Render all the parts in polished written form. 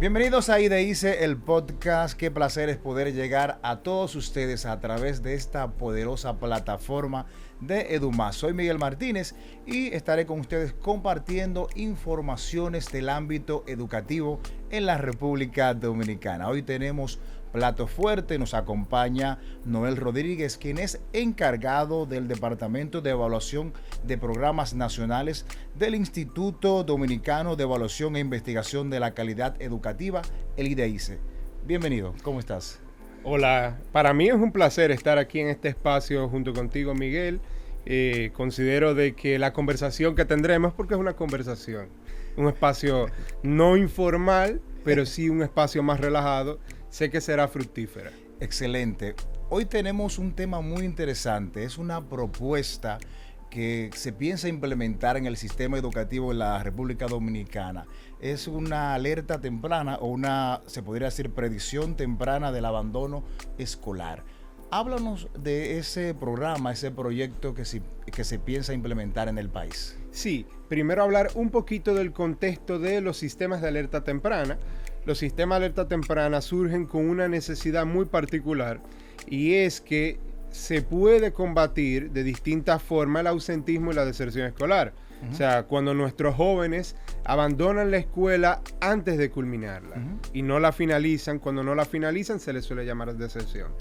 Bienvenidos a IDICE, el podcast. Qué placer es poder llegar a todos ustedes a través de esta poderosa plataforma de EduMás. Soy Miguel Martínez y estaré con ustedes compartiendo informaciones del ámbito educativo en la República Dominicana. Hoy tenemos plato fuerte, nos acompaña Noel Rodríguez, quien es encargado del Departamento de Evaluación de Programas Nacionales del Instituto Dominicano de Evaluación e Investigación de la Calidad Educativa, el IDICE. Bienvenido, ¿cómo estás? Hola, para mí es un placer estar aquí en este espacio junto contigo, Miguel. Considero de que la conversación que tendremos, porque es una conversación, un espacio no informal, pero sí un espacio más relajado, sé que será fructífera. Excelente. Hoy tenemos un tema muy interesante. Es una propuesta que se piensa implementar en el sistema educativo de la República Dominicana. Es una alerta temprana o se podría decir, predicción temprana del abandono escolar. Háblanos de ese programa, ese proyecto que se piensa implementar en el país. Sí, primero hablar un poquito del contexto de los sistemas de alerta temprana. Los sistemas de alerta temprana surgen con una necesidad muy particular, y es que se puede combatir de distintas formas el ausentismo y la deserción escolar. O sea, cuando nuestros jóvenes abandonan la escuela antes de culminarla y no la finalizan, cuando no la finalizan se les suele llamar deserción.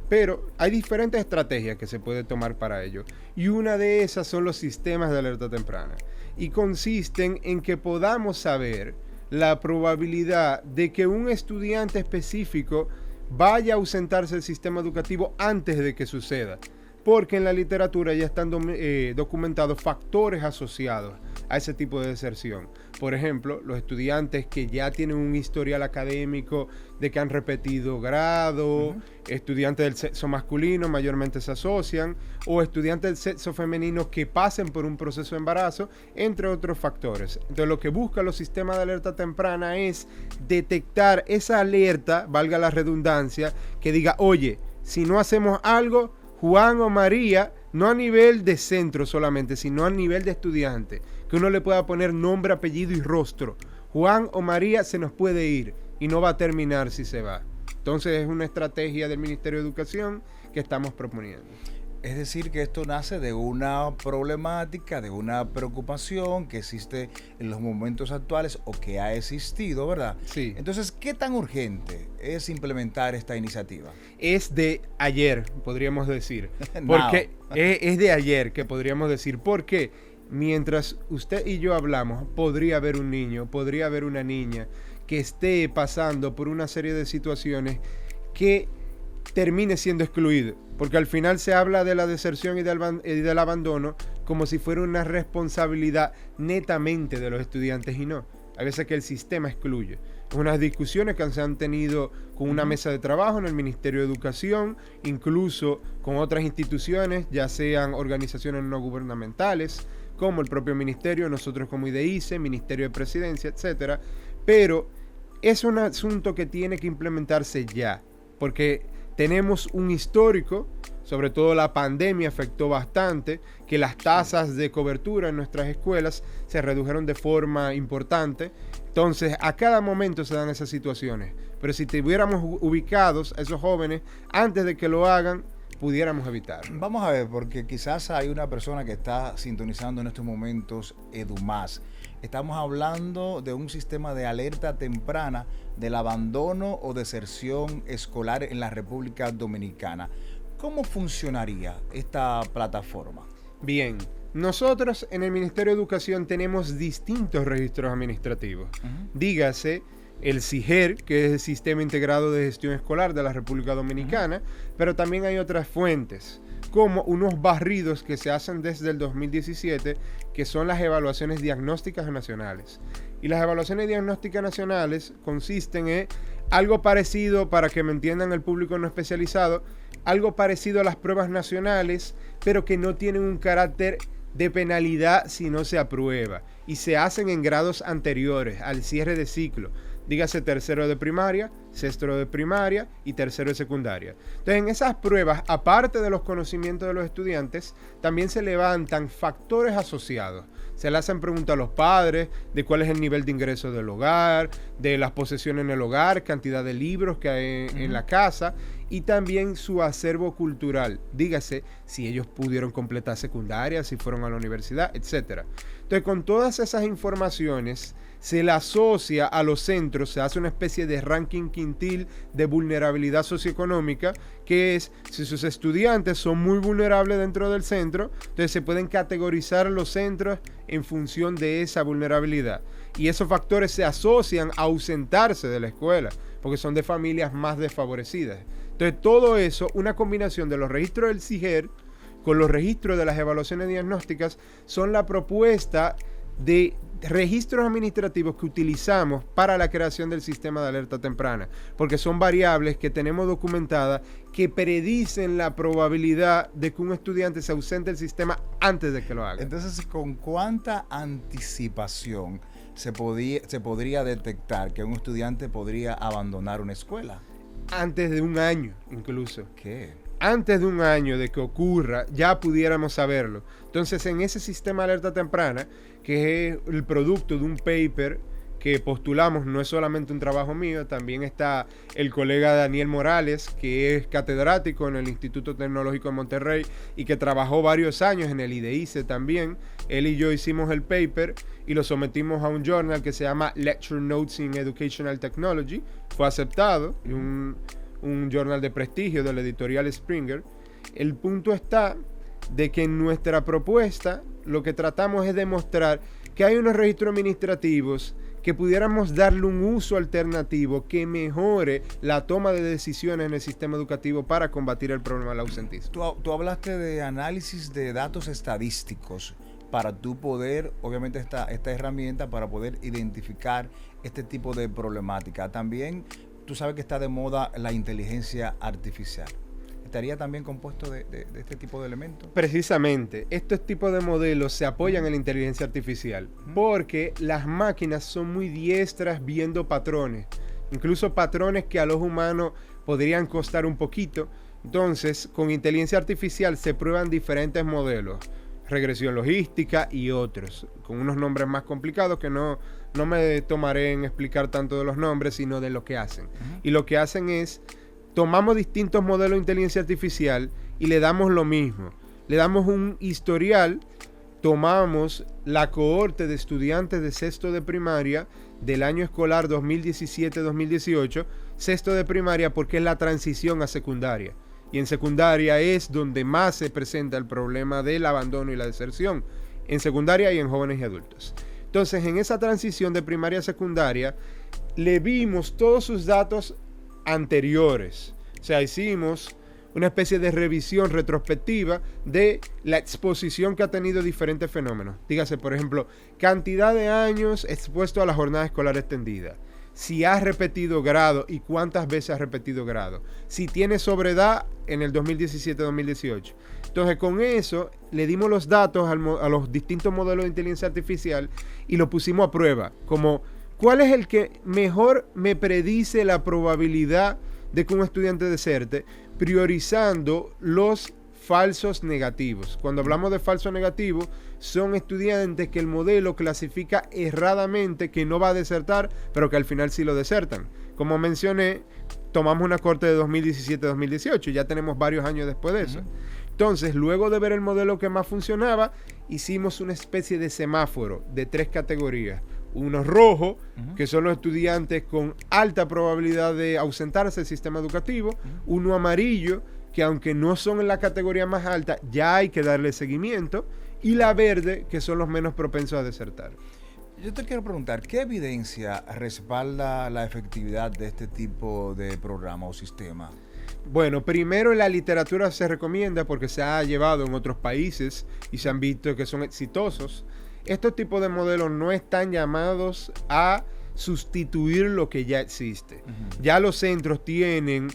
Pero hay diferentes estrategias que se puede tomar para ello, y una de esas son los sistemas de alerta temprana, y consisten en que podamos saber la probabilidad de que un estudiante específico vaya a ausentarse del sistema educativo antes de que suceda, porque en la literatura ya están documentados factores asociados a ese tipo de deserción. Por ejemplo, los estudiantes que ya tienen un historial académico de que han repetido grado, estudiantes del sexo masculino mayormente se asocian, o estudiantes del sexo femenino que pasen por un proceso de embarazo, entre otros factores. Entonces, lo que buscan los sistemas de alerta temprana es detectar esa alerta, valga la redundancia, que diga, oye, si no hacemos algo, Juan o María, no a nivel de centro solamente, sino a nivel de estudiante, que uno le pueda poner nombre, apellido y rostro. Juan o María se nos puede ir y no va a terminar si se va. Entonces es una estrategia del Ministerio de Educación que estamos proponiendo. Es decir, que esto nace de una problemática, de una preocupación que existe en los momentos actuales o que ha existido, ¿verdad? Sí. Entonces, ¿qué tan urgente es implementar esta iniciativa? Es de ayer, podríamos decir. Porque es de ayer que podríamos decir. Porque mientras usted y yo hablamos, podría haber un niño, podría haber una niña que esté pasando por una serie de situaciones que termine siendo excluido, porque al final se habla de la deserción y del abandono como si fuera una responsabilidad netamente de los estudiantes, y no. A veces que el sistema excluye. Unas discusiones que se han tenido con una mesa de trabajo en el Ministerio de Educación, incluso con otras instituciones, ya sean organizaciones no gubernamentales, como el propio ministerio, nosotros como IDICE, Ministerio de Presidencia, etcétera. Pero es un asunto que tiene que implementarse ya, porque tenemos un histórico, sobre todo la pandemia afectó bastante, que las tasas de cobertura en nuestras escuelas se redujeron de forma importante. Entonces, a cada momento se dan esas situaciones. Pero si tuviéramos ubicados a esos jóvenes antes de que lo hagan, pudiéramos evitarlo. Vamos a ver, porque quizás hay una persona que está sintonizando en estos momentos EduMás. Estamos hablando de un sistema de alerta temprana del abandono o deserción escolar en la República Dominicana. ¿Cómo funcionaría esta plataforma? Bien, nosotros en el Ministerio de Educación tenemos distintos registros administrativos. Dígase el SIGER, que es el Sistema Integrado de Gestión Escolar de la República Dominicana, pero también hay otras fuentes, como unos barridos que se hacen desde el 2017, que son las evaluaciones diagnósticas nacionales. Y las evaluaciones diagnósticas nacionales consisten en algo parecido, para que me entiendan el público no especializado, algo parecido a las pruebas nacionales, pero que no tienen un carácter de penalidad si no se aprueba, y se hacen en grados anteriores al cierre de ciclo. dígase tercero de primaria, sexto de primaria y tercero de secundaria. Entonces, en esas pruebas, aparte de los conocimientos de los estudiantes, también se levantan factores asociados. Se le hacen preguntas a los padres de cuál es el nivel de ingreso del hogar, de las posesiones en el hogar, cantidad de libros que hay en la casa y también su acervo cultural. Dígase si ellos pudieron completar secundaria, si fueron a la universidad, etc. Entonces, con todas esas informaciones, se le asocia a los centros, se hace una especie de ranking quintil de vulnerabilidad socioeconómica, que es, si sus estudiantes son muy vulnerables dentro del centro, entonces se pueden categorizar los centros en función de esa vulnerabilidad. Y esos factores se asocian a ausentarse de la escuela, porque son de familias más desfavorecidas. Entonces, todo eso, una combinación de los registros del CIGER con los registros de las evaluaciones diagnósticas, son la propuesta de registros administrativos que utilizamos para la creación del sistema de alerta temprana, porque son variables que tenemos documentadas que predicen la probabilidad de que un estudiante se ausente del sistema antes de que lo haga. Entonces, ¿con cuánta anticipación se podría detectar que un estudiante podría abandonar una escuela? Antes de un año, incluso. ¿Qué? Antes de un año de que ocurra, ya pudiéramos saberlo. Entonces, en ese sistema de alerta temprana, que es el producto de un paper que postulamos, no es solamente un trabajo mío, también está el colega Daniel Morales, que es catedrático en el Instituto Tecnológico de Monterrey y que trabajó varios años en el IDICE también. Él y yo hicimos el paper y lo sometimos a un journal que se llama Lecture Notes in Educational Technology. Fue aceptado, y un journal de prestigio de la editorial Springer. El punto está de que en nuestra propuesta lo que tratamos es demostrar que hay unos registros administrativos que pudiéramos darle un uso alternativo que mejore la toma de decisiones en el sistema educativo para combatir el problema del ausentismo. Tú hablaste de análisis de datos estadísticos para tú poder, obviamente esta herramienta para poder identificar este tipo de problemática. También tú sabes que está de moda la inteligencia artificial. ¿Estaría también compuesto de este tipo de elementos? Precisamente, estos tipos de modelos se apoyan en la inteligencia artificial porque las máquinas son muy diestras viendo patrones, incluso patrones que al ojo humano podrían costar un poquito. Entonces, con inteligencia artificial se prueban diferentes modelos, regresión logística y otros, con unos nombres más complicados que no me tomaré en explicar tanto de los nombres, sino de lo que hacen. Y lo que hacen es, tomamos distintos modelos de inteligencia artificial y le damos lo mismo. Le damos un historial, tomamos la cohorte de estudiantes de sexto de primaria del año escolar 2017-2018, sexto de primaria porque es la transición a secundaria. Y en secundaria es donde más se presenta el problema del abandono y la deserción. En secundaria y en jóvenes y adultos. Entonces, en esa transición de primaria a secundaria, le vimos todos sus datos anteriores. O sea, hicimos una especie de revisión retrospectiva de la exposición que ha tenido diferentes fenómenos. Dígase, por ejemplo, cantidad de años expuesto a la jornada escolar extendida. Si ha repetido grado y cuántas veces ha repetido grado. Si tiene sobredad en el 2017-2018. Entonces, con eso le dimos los datos a los distintos modelos de inteligencia artificial y lo pusimos a prueba. Como, ¿cuál es el que mejor me predice la probabilidad de que un estudiante deserte? Priorizando los falsos negativos. Cuando hablamos de falso negativo, son estudiantes que el modelo clasifica erradamente que no va a desertar, pero que al final sí lo desertan. Como mencioné, tomamos una corte de 2017-2018, ya tenemos varios años después de eso. Entonces, luego de ver el modelo que más funcionaba, hicimos una especie de semáforo de 3 categorías. Uno rojo, que son los estudiantes con alta probabilidad de ausentarse del sistema educativo. Uno amarillo, que aunque no son en la categoría más alta, ya hay que darle seguimiento. Y la verde, que son los menos propensos a desertar. Yo te quiero preguntar, ¿qué evidencia respalda la efectividad de este tipo de programa o sistema? Bueno, primero en la literatura se recomienda porque se ha llevado en otros países y se han visto que son exitosos. Estos tipos de modelos no están llamados a sustituir lo que ya existe. Ya los centros tienen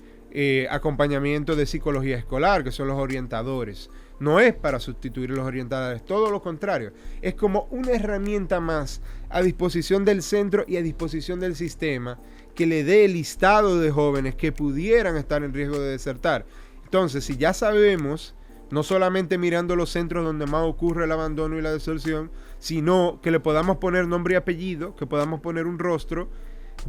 acompañamiento de psicología escolar, que son los orientadores. No es para sustituir a los orientadores, todo lo contrario. Es como una herramienta más a disposición del centro y a disposición del sistema que le dé el listado de jóvenes que pudieran estar en riesgo de desertar. Entonces, si ya sabemos, no solamente mirando los centros donde más ocurre el abandono y la deserción, sino que le podamos poner nombre y apellido, que podamos poner un rostro,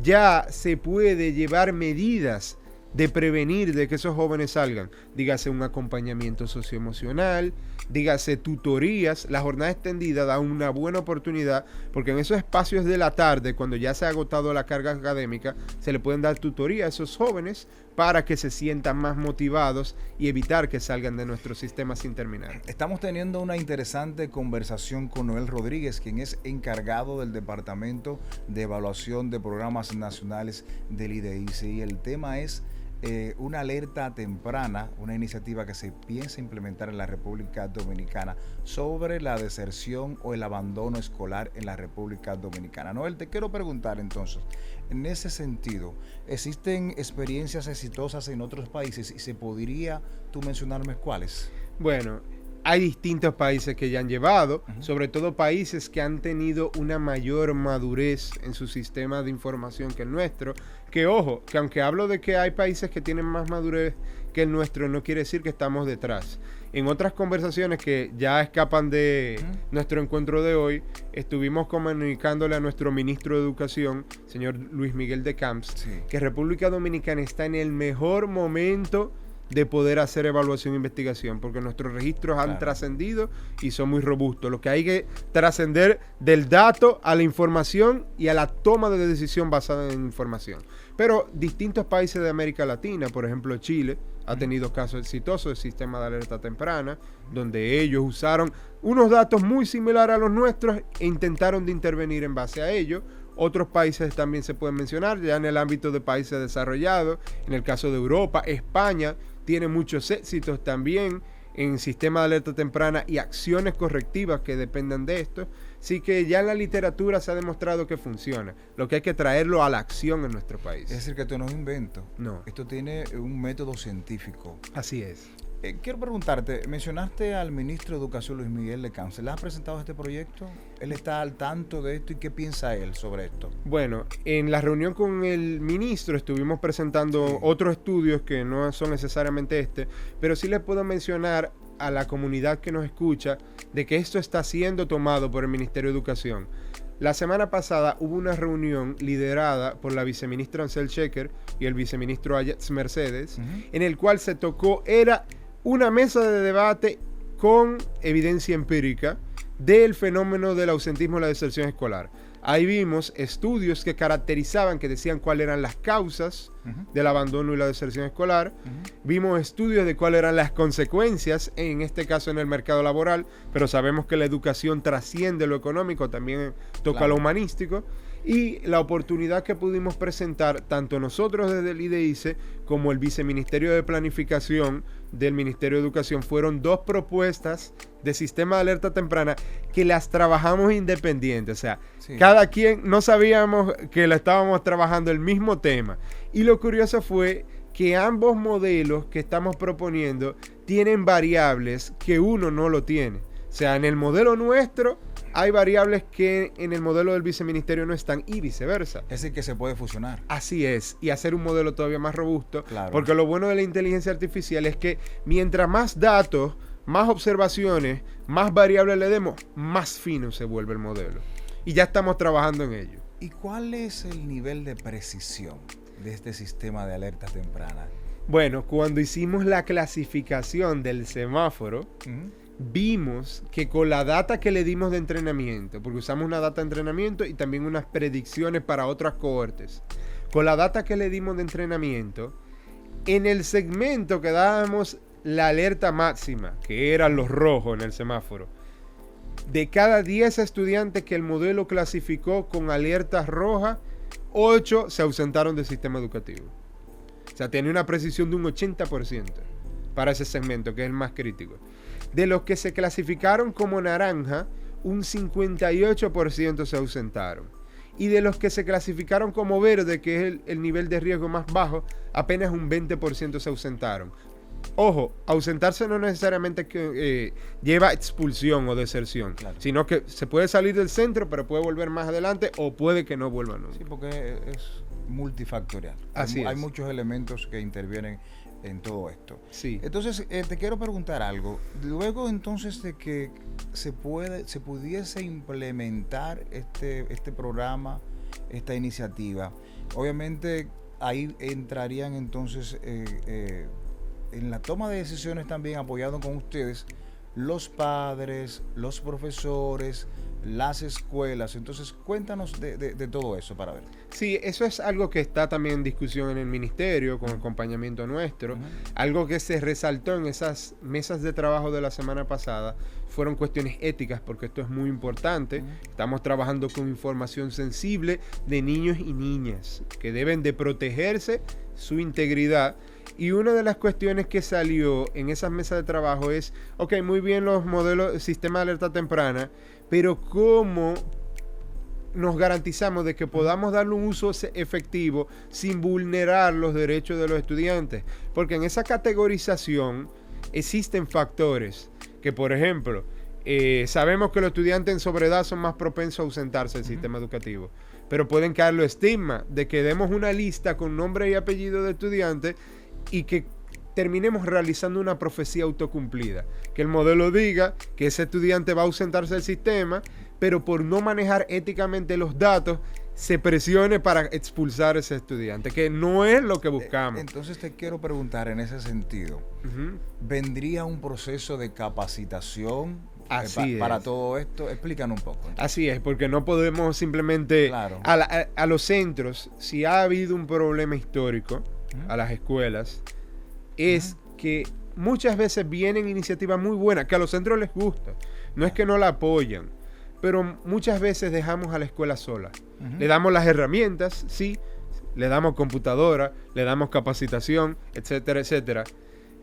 ya se puede llevar medidas de prevenir de que esos jóvenes salgan. Dígase un acompañamiento socioemocional, dígase tutorías. La jornada extendida da una buena oportunidad porque en esos espacios de la tarde, cuando ya se ha agotado la carga académica, se le pueden dar tutoría a esos jóvenes para que se sientan más motivados y evitar que salgan de nuestro sistema sin terminar. Estamos teniendo una interesante conversación con Noel Rodríguez, quien es encargado del Departamento de Evaluación de Programas Nacionales del IDEICE, y el tema es una alerta temprana, una iniciativa que se piensa implementar en la República Dominicana sobre la deserción o el abandono escolar en la República Dominicana. Noel, te quiero preguntar entonces, en ese sentido, ¿existen experiencias exitosas en otros países y se podría tú mencionarme cuáles? Bueno, hay distintos países que ya han llevado, sobre todo países que han tenido una mayor madurez en su sistema de información que el nuestro. Que ojo, que aunque hablo de que hay países que tienen más madurez que el nuestro, no quiere decir que estamos detrás. En otras conversaciones que ya escapan de nuestro encuentro de hoy, estuvimos comunicándole a nuestro ministro de Educación, señor Luis Miguel de Camps, que República Dominicana está en el mejor momento de poder hacer evaluación e investigación, porque nuestros registros han trascendido y son muy robustos. Lo que hay que trascender del dato a la información y a la toma de decisión basada en información. Pero distintos países de América Latina, por ejemplo Chile, ha tenido casos exitosos del sistema de alerta temprana, donde ellos usaron unos datos muy similares a los nuestros e intentaron de intervenir en base a ello. Otros países también se pueden mencionar, ya en el ámbito de países desarrollados, en el caso de Europa, España tiene muchos éxitos también en sistema de alerta temprana y acciones correctivas que dependan de esto. Así que ya en la literatura se ha demostrado que funciona. Lo que hay que traerlo a la acción en nuestro país. Es decir, que esto no es invento. No. Esto tiene un método científico. Así es. Quiero preguntarte, mencionaste al ministro de Educación Luis Miguel de Camps. ¿Le has presentado este proyecto? ¿Él está al tanto de esto y qué piensa él sobre esto? Bueno, en la reunión con el ministro estuvimos presentando otros estudios que no son necesariamente este, pero sí les puedo mencionar a la comunidad que nos escucha de que esto está siendo tomado por el Ministerio de Educación. La semana pasada hubo una reunión liderada por la viceministra Ansel Sheker y el viceministro Ayatz Mercedes, en el cual se tocó, era una mesa de debate con evidencia empírica del fenómeno del ausentismo y la deserción escolar. Ahí vimos estudios que caracterizaban, que decían cuáles eran las causas del abandono y la deserción escolar. Vimos estudios de cuáles eran las consecuencias, en este caso en el mercado laboral, pero sabemos que la educación trasciende lo económico, también toca lo humanístico. Y la oportunidad que pudimos presentar, tanto nosotros desde el IDEICE como el Viceministerio de Planificación del Ministerio de Educación, fueron dos propuestas de sistema de alerta temprana que las trabajamos independientes. O sea, cada quien, no sabíamos que la estábamos trabajando el mismo tema. Y lo curioso fue que ambos modelos que estamos proponiendo tienen variables que uno no lo tiene. O sea, en el modelo nuestro hay variables que en el modelo del viceministerio no están y viceversa. Es decir, que se puede fusionar. Así es, y hacer un modelo todavía más robusto. Claro. Porque lo bueno de la inteligencia artificial es que mientras más datos, más observaciones, más variables le demos, más fino se vuelve el modelo. Y ya estamos trabajando en ello. ¿Y cuál es el nivel de precisión de este sistema de alerta temprana? Bueno, cuando hicimos la clasificación del semáforo, vimos que con la data que le dimos de entrenamiento, porque usamos una data de entrenamiento y también unas predicciones para otras cohortes, con la data que le dimos de entrenamiento, en el segmento que dábamos la alerta máxima, que eran los rojos en el semáforo, de cada 10 estudiantes que el modelo clasificó con alertas rojas, 8 se ausentaron del sistema educativo. O sea, tenía una precisión de un 80% para ese segmento, que es el más crítico. De los que se clasificaron como naranja, un 58% se ausentaron. y de los que se clasificaron como verde, que es el nivel de riesgo más bajo, apenas un 20% se ausentaron. Ojo, ausentarse no necesariamente lleva expulsión o deserción, Claro. sino que se puede salir del centro, pero puede volver más adelante o puede que no vuelva nunca. Sí, porque es multifactorial. Así Hay es. muchos elementos que intervienen en todo esto. Sí. Entonces, te quiero preguntar algo. Luego, entonces, de que se pudiese implementar este programa, esta iniciativa, obviamente ahí entrarían entonces en la toma de decisiones también, apoyado con ustedes, los padres, los profesores, las escuelas. Entonces, cuéntanos de todo eso para ver. Sí, eso es algo que está también en discusión en el ministerio, con acompañamiento nuestro. Algo que se resaltó en esas mesas de trabajo de la semana pasada fueron cuestiones éticas, porque esto es muy importante. Estamos trabajando con información sensible de niños y niñas que deben de protegerse su integridad. Y una de las cuestiones que salió en esas mesas de trabajo es, ok, muy bien los modelos, sistema de alerta temprana, pero ¿cómo nos garantizamos de que podamos darle un uso efectivo sin vulnerar los derechos de los estudiantes? Porque en esa categorización existen factores que, por ejemplo, sabemos que los estudiantes en sobreedad son más propensos a ausentarse del sistema educativo, pero pueden caer los estigmas de que demos una lista con nombre y apellido de estudiantes y que terminemos realizando una profecía autocumplida. Que el modelo diga que ese estudiante va a ausentarse del sistema, pero por no manejar éticamente los datos, se presione para expulsar a ese estudiante, que no es lo que buscamos. Entonces te quiero preguntar en ese sentido, ¿vendría un proceso de capacitación para todo esto? Explícanos un poco. Entonces. Así es, porque no podemos simplemente Claro. a los centros, si ha habido un problema histórico a las escuelas, es que muchas veces vienen iniciativas muy buenas, que a los centros les gusta, no es que no la apoyan, pero muchas veces dejamos a la escuela sola. Le damos las herramientas, sí, le damos computadora, le damos capacitación, etcétera, etcétera,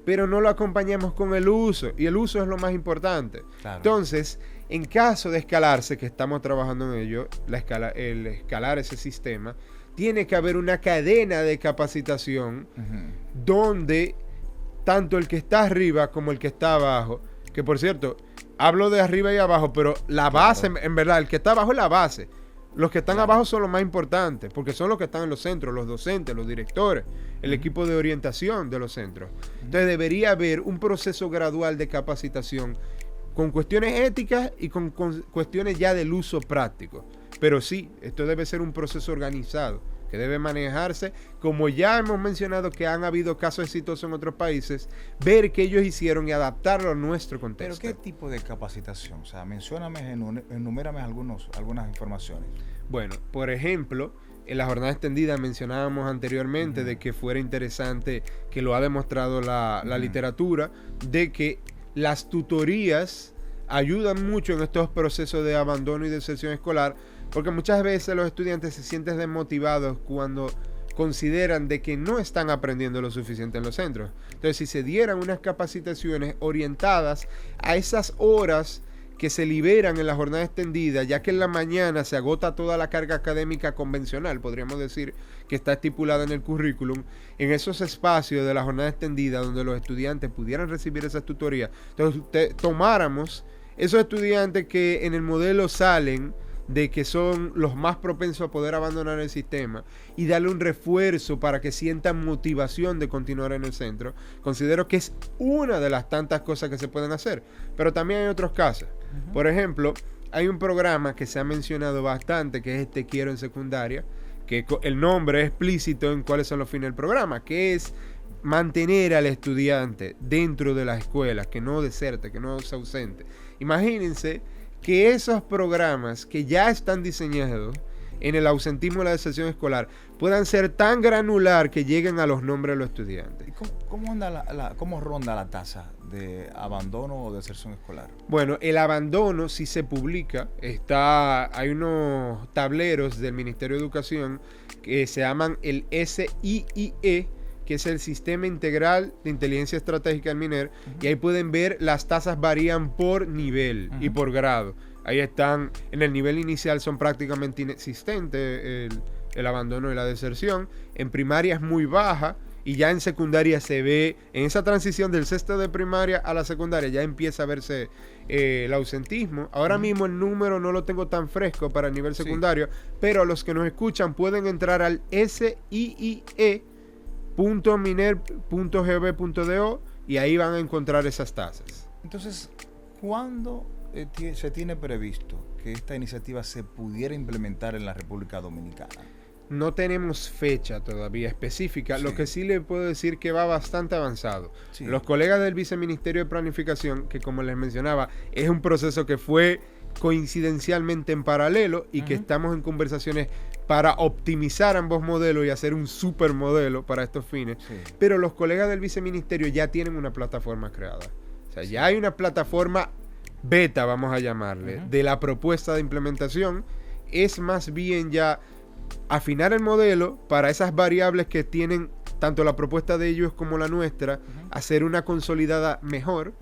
pero no lo acompañamos con el uso, y el uso es lo más importante. Claro. Entonces, en caso de escalarse, que estamos trabajando en ello, el escalar ese sistema, tiene que haber una cadena de capacitación donde tanto el que está arriba como el que está abajo, que por cierto, hablo de arriba y abajo, pero la base, en verdad, el que está abajo es la base. Los que están abajo son los más importantes, porque son los que están en los centros, los docentes, los directores, el equipo de orientación de los centros. Entonces debería haber un proceso gradual de capacitación con cuestiones éticas y con cuestiones ya del uso práctico. Pero sí, esto debe ser un proceso organizado, que debe manejarse, como ya hemos mencionado que han habido casos exitosos en otros países, ver qué ellos hicieron y adaptarlo a nuestro contexto. ¿Pero qué tipo de capacitación? O sea, enumérame algunas informaciones. Bueno, por ejemplo, en la jornada extendida mencionábamos anteriormente de que fuera interesante, que lo ha demostrado la literatura, de que las tutorías ayudan mucho en estos procesos de abandono y deserción escolar, porque muchas veces los estudiantes se sienten desmotivados cuando consideran de que no están aprendiendo lo suficiente en los centros. Entonces, si se dieran unas capacitaciones orientadas a esas horas que se liberan en la jornada extendida, ya que en la mañana se agota toda la carga académica convencional, podríamos decir, que está estipulada en el currículum, en esos espacios de la jornada extendida donde los estudiantes pudieran recibir esas tutorías. Entonces, tomáramos esos estudiantes que en el modelo salen de que son los más propensos a poder abandonar el sistema y darle un refuerzo para que sientan motivación de continuar en el centro. Considero que es una de las tantas cosas que se pueden hacer, pero también hay otros casos. Por ejemplo, hay un programa que se ha mencionado bastante, que es Te Quiero en Secundaria, que el nombre es explícito en cuáles son los fines del programa, que es mantener al estudiante dentro de las escuelas, que no deserte, que no se ausente. Imagínense que esos programas que ya están diseñados en el ausentismo y la deserción escolar puedan ser tan granular que lleguen a los nombres de los estudiantes. ¿Cómo ronda la tasa de abandono o deserción escolar? Bueno, el abandono sí se publica. Hay unos tableros del Ministerio de Educación que se llaman el SIIE, que es el Sistema Integral de Inteligencia Estratégica del MINER, y ahí pueden ver las tasas varían por nivel y por grado. Ahí están, en el nivel inicial son prácticamente inexistentes el abandono y la deserción. En primaria es muy baja y ya en secundaria se ve, en esa transición del sexto de primaria a la secundaria ya empieza a verse el ausentismo. Ahora mismo el número no lo tengo tan fresco para el nivel secundario, pero los que nos escuchan pueden entrar al siie.miner.gov.do y ahí van a encontrar esas tasas. Entonces, ¿cuándo se tiene previsto que esta iniciativa se pudiera implementar en la República Dominicana? No tenemos fecha todavía específica, lo que sí le puedo decir que va bastante avanzado. Los colegas del Viceministerio de Planificación, que como les mencionaba, es un proceso que fue coincidencialmente en paralelo y que estamos en conversaciones para optimizar ambos modelos y hacer un supermodelo para estos fines. Pero los colegas del Viceministerio ya tienen una plataforma creada. O sea, ya hay una plataforma beta, vamos a llamarle, de la propuesta de implementación. Es más bien ya afinar el modelo para esas variables que tienen tanto la propuesta de ellos como la nuestra, hacer una consolidada mejor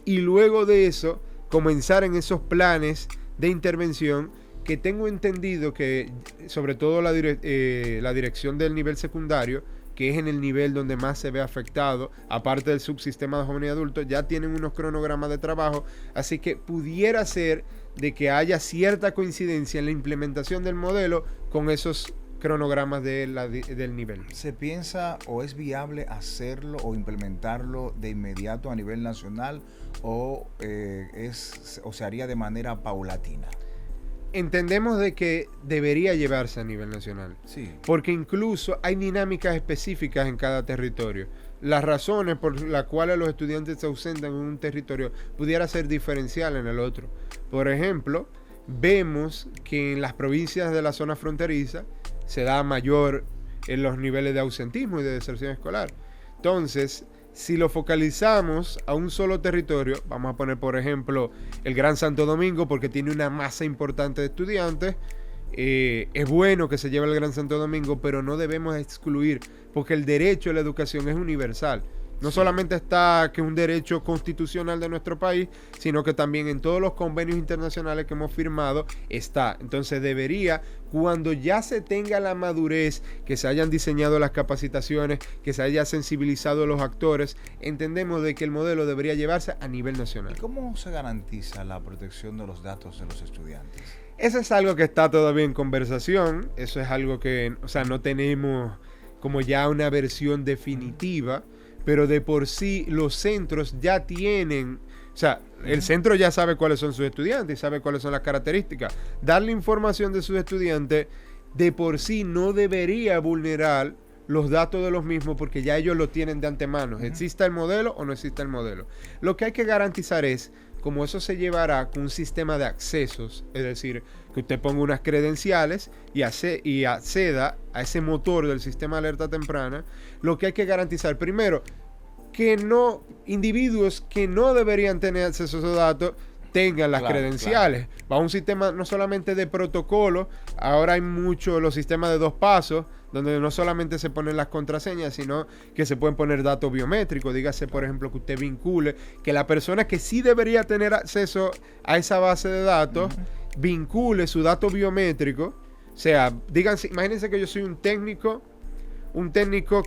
y luego de eso comenzar en esos planes de intervención que tengo entendido que sobre todo la dirección del nivel secundario, que es en el nivel donde más se ve afectado, aparte del subsistema de jóvenes y adultos, ya tienen unos cronogramas de trabajo, así que pudiera ser de que haya cierta coincidencia en la implementación del modelo con esos cronogramas del nivel. ¿Se piensa o es viable hacerlo o implementarlo de inmediato a nivel nacional o se haría de manera paulatina? Entendemos de que debería llevarse a nivel nacional, porque incluso hay dinámicas específicas en cada territorio. Las razones por las cuales los estudiantes se ausentan en un territorio pudiera ser diferencial en el otro. Por ejemplo, vemos que en las provincias de la zona fronteriza se da mayor en los niveles de ausentismo y de deserción escolar. Entonces, si lo focalizamos a un solo territorio, vamos a poner por ejemplo el Gran Santo Domingo porque tiene una masa importante de estudiantes, es bueno que se lleve el Gran Santo Domingo, pero no debemos excluir porque el derecho a la educación es universal. No solamente está que es un derecho constitucional de nuestro país, sino que también en todos los convenios internacionales que hemos firmado está. Entonces debería, cuando ya se tenga la madurez, que se hayan diseñado las capacitaciones, que se haya sensibilizado a los actores, entendemos de que el modelo debería llevarse a nivel nacional. ¿Y cómo se garantiza la protección de los datos de los estudiantes? Eso es algo que está todavía en conversación. Eso es algo que, no tenemos como ya una versión definitiva. Pero de por sí los centros ya tienen, el centro ya sabe cuáles son sus estudiantes y sabe cuáles son las características. Darle información de sus estudiantes de por sí no debería vulnerar los datos de los mismos porque ya ellos lo tienen de antemano. ¿Exista el modelo o no exista el modelo? Lo que hay que garantizar es, como eso se llevará con un sistema de accesos, es decir, que usted ponga unas credenciales y acceda a ese motor del sistema de alerta temprana, lo que hay que garantizar primero, que individuos que no deberían tener acceso a esos datos tengan las credenciales. Va a un sistema no solamente de protocolo, ahora hay mucho los sistemas de 2 pasos, donde no solamente se ponen las contraseñas, sino que se pueden poner datos biométricos. Dígase, por ejemplo, que usted vincule, que la persona que sí debería tener acceso a esa base de datos, vincule su dato biométrico. O sea, imagínense que yo soy un técnico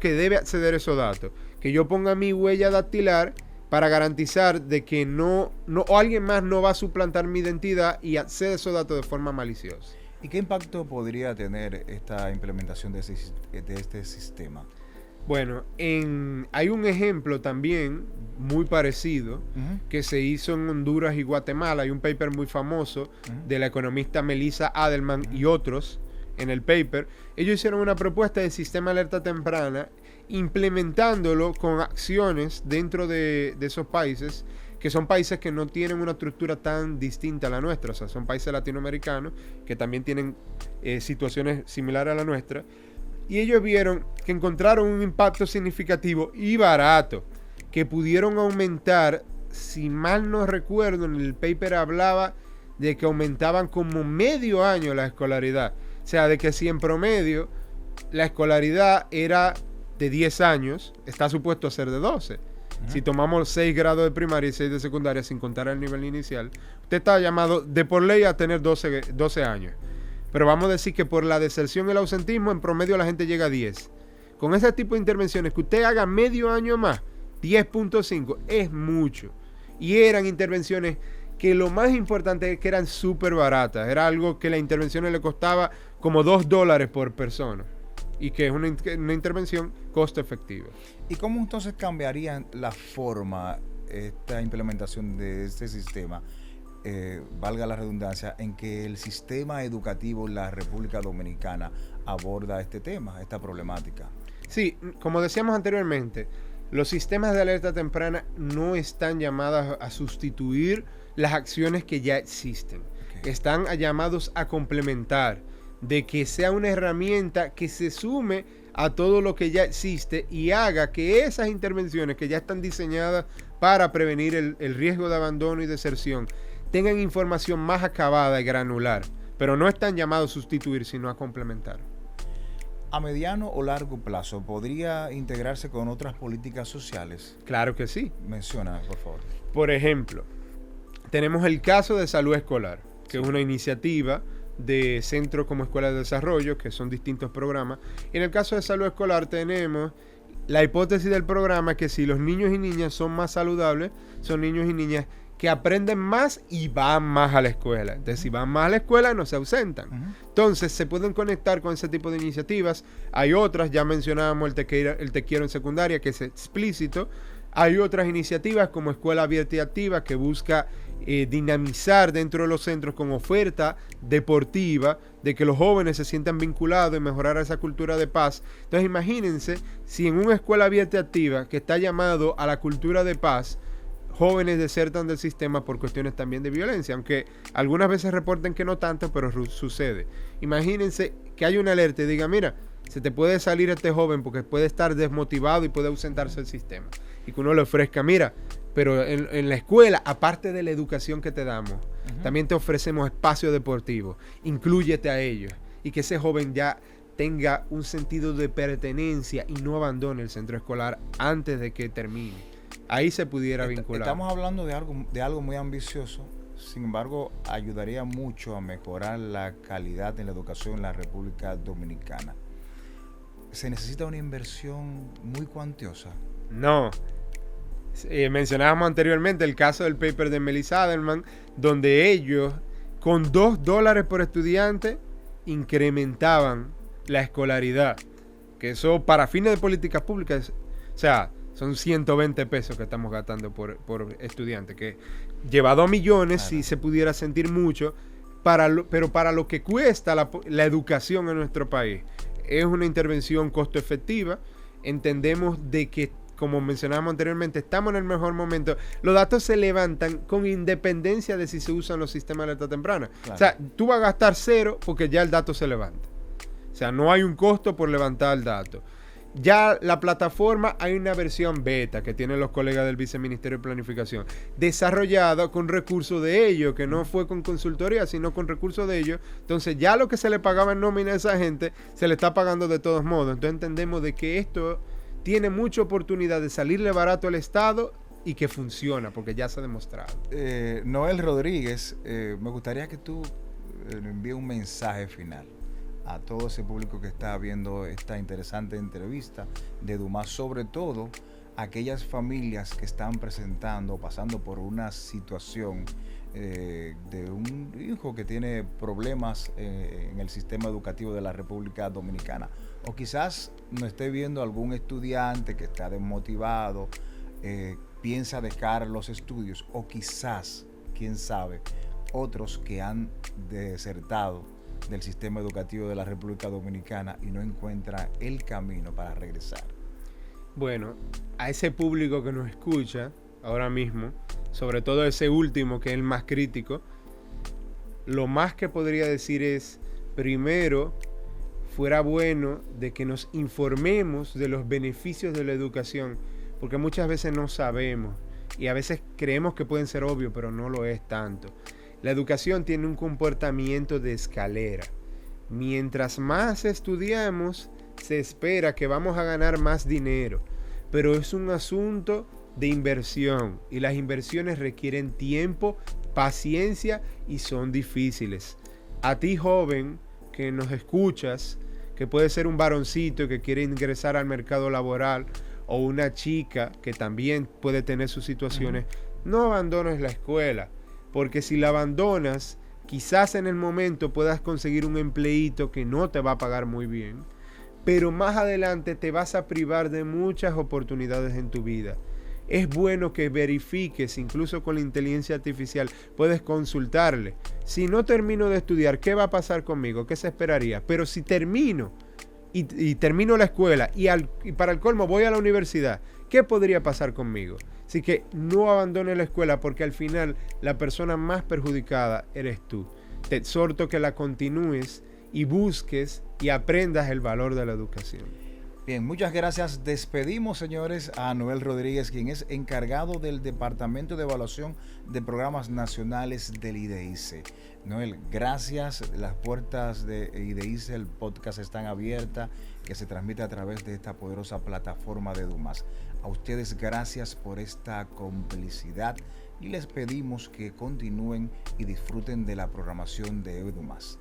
que debe acceder a esos datos. Que yo ponga mi huella dactilar para garantizar de que o alguien más no va a suplantar mi identidad y accede a esos datos de forma maliciosa. ¿Y qué impacto podría tener esta implementación de este sistema? Bueno, hay un ejemplo también muy parecido que se hizo en Honduras y Guatemala. Hay un paper muy famoso de la economista Melissa Adelman y otros en el paper. Ellos hicieron una propuesta de sistema de alerta temprana implementándolo con acciones dentro de esos países, que son países que no tienen una estructura tan distinta a la nuestra. O sea, son países latinoamericanos que también tienen situaciones similares a la nuestra. Y ellos vieron que encontraron un impacto significativo y barato, que pudieron aumentar, si mal no recuerdo, en el paper hablaba de que aumentaban como medio año la escolaridad. O sea, de que si en promedio la escolaridad era de 10 años, está supuesto a ser de 12. Si tomamos 6 grados de primaria y 6 de secundaria sin contar el nivel inicial, usted está llamado de por ley a tener 12 años. Pero vamos a decir que por la deserción y el ausentismo, en promedio la gente llega a 10. Con ese tipo de intervenciones, que usted haga medio año más, 10.5, es mucho. Y eran intervenciones que lo más importante es que eran súper baratas. Era algo que la intervención le costaba como $2 por persona. Y que es una intervención costo efectiva. ¿Y cómo entonces cambiaría la forma, esta implementación de este sistema, valga la redundancia, en que el sistema educativo en la República Dominicana aborda este tema, esta problemática? Sí, como decíamos anteriormente, los sistemas de alerta temprana no están llamados a sustituir las acciones que ya existen. Okay. Están llamados a complementar, de que sea una herramienta que se sume a todo lo que ya existe y haga que esas intervenciones que ya están diseñadas para prevenir el riesgo de abandono y deserción tengan información más acabada y granular, pero no están llamados a sustituir, sino a complementar. ¿A mediano o largo plazo podría integrarse con otras políticas sociales? Claro que sí. Menciona, por favor. Por ejemplo, tenemos el caso de salud escolar, que es una iniciativa de centros como Escuela de Desarrollo, que son distintos programas. En el caso de salud escolar tenemos la hipótesis del programa que si los niños y niñas son más saludables, son niños y niñas que aprenden más y van más a la escuela. Entonces, si van más a la escuela, no se ausentan. Entonces, se pueden conectar con ese tipo de iniciativas. Hay otras, ya mencionábamos el Te Quiero en secundaria, que es explícito. Hay otras iniciativas como Escuela Abierta y Activa, que busca dinamizar dentro de los centros con oferta deportiva, de que los jóvenes se sientan vinculados y mejorar esa cultura de paz. Entonces, imagínense si en una escuela abierta y activa que está llamado a la cultura de paz, jóvenes desertan del sistema por cuestiones también de violencia, aunque algunas veces reporten que no tanto, pero sucede. Imagínense que hay una alerta y diga, mira, se te puede salir este joven porque puede estar desmotivado y puede ausentarse del sistema. Y que uno le ofrezca, mira, pero en la escuela, aparte de la educación que te damos, también te ofrecemos espacio deportivo, inclúyete a ellos, y que ese joven ya tenga un sentido de pertenencia y no abandone el centro escolar antes de que termine. Ahí se pudiera vincular. Estamos hablando de algo muy ambicioso, sin embargo, ayudaría mucho a mejorar la calidad en la educación en la República Dominicana. ¿Se necesita una inversión muy cuantiosa? No. Mencionábamos anteriormente el caso del paper de Melissa Adelman, donde ellos, con $2 por estudiante, incrementaban la escolaridad. Que eso, para fines de políticas públicas, o sea, son 120 pesos que estamos gastando por estudiante, que lleva 2 millones, si se pudiera sentir mucho, pero para lo que cuesta la educación en nuestro país, es una intervención costo efectiva. Entendemos de que, como mencionábamos anteriormente, estamos en el mejor momento. Los datos se levantan con independencia de si se usan los sistemas de alerta temprana. Claro. O sea, tú vas a gastar 0 porque ya el dato se levanta. O sea, no hay un costo por levantar el dato. Ya la plataforma, hay una versión beta que tienen los colegas del Viceministerio de Planificación, desarrollada con recursos de ellos, que no fue con consultoría, sino con recursos de ellos. Entonces ya lo que se le pagaba en nómina a esa gente, se le está pagando de todos modos. Entonces entendemos de que esto tiene mucha oportunidad de salirle barato al Estado y que funciona, porque ya se ha demostrado. Noel Rodríguez, me gustaría que tú le envíes un mensaje final a todo ese público que está viendo esta interesante entrevista de EDUMAS, sobre todo aquellas familias que están pasando por una situación de un hijo que tiene problemas en el sistema educativo de la República Dominicana, o quizás no esté viendo algún estudiante que está desmotivado, piensa dejar los estudios, o quizás, quién sabe, otros que han desertado del sistema educativo de la República Dominicana y no encuentra el camino para regresar. Bueno, a ese público que nos escucha ahora mismo, sobre todo ese último que es el más crítico, lo más que podría decir es, primero, fuera bueno de que nos informemos de los beneficios de la educación, porque muchas veces no sabemos y a veces creemos que pueden ser obvios, pero no lo es tanto. La educación tiene un comportamiento de escalera. Mientras más estudiamos, se espera que vamos a ganar más dinero. Pero es un asunto de inversión y las inversiones requieren tiempo, paciencia y son difíciles. A ti, joven, que nos escuchas, que puede ser un varoncito que quiere ingresar al mercado laboral o una chica que también puede tener sus situaciones, no abandones la escuela, porque si la abandonas, quizás en el momento puedas conseguir un empleíto que no te va a pagar muy bien, pero más adelante te vas a privar de muchas oportunidades en tu vida. Es bueno que verifiques, incluso con la inteligencia artificial, puedes consultarle. Si no termino de estudiar, ¿qué va a pasar conmigo? ¿Qué se esperaría? Pero si termino y termino la escuela y para el colmo voy a la universidad, ¿qué podría pasar conmigo? Así que no abandones la escuela porque al final la persona más perjudicada eres tú. Te exhorto que la continúes y busques y aprendas el valor de la educación. Bien, muchas gracias. Despedimos, señores, a Noel Rodríguez, quien es encargado del Departamento de Evaluación de Programas Nacionales del IDICE. Noel, gracias. Las puertas de IDICE, el podcast, están abiertas, que se transmite a través de esta poderosa plataforma de EduMás. A ustedes, gracias por esta complicidad y les pedimos que continúen y disfruten de la programación de EduMás.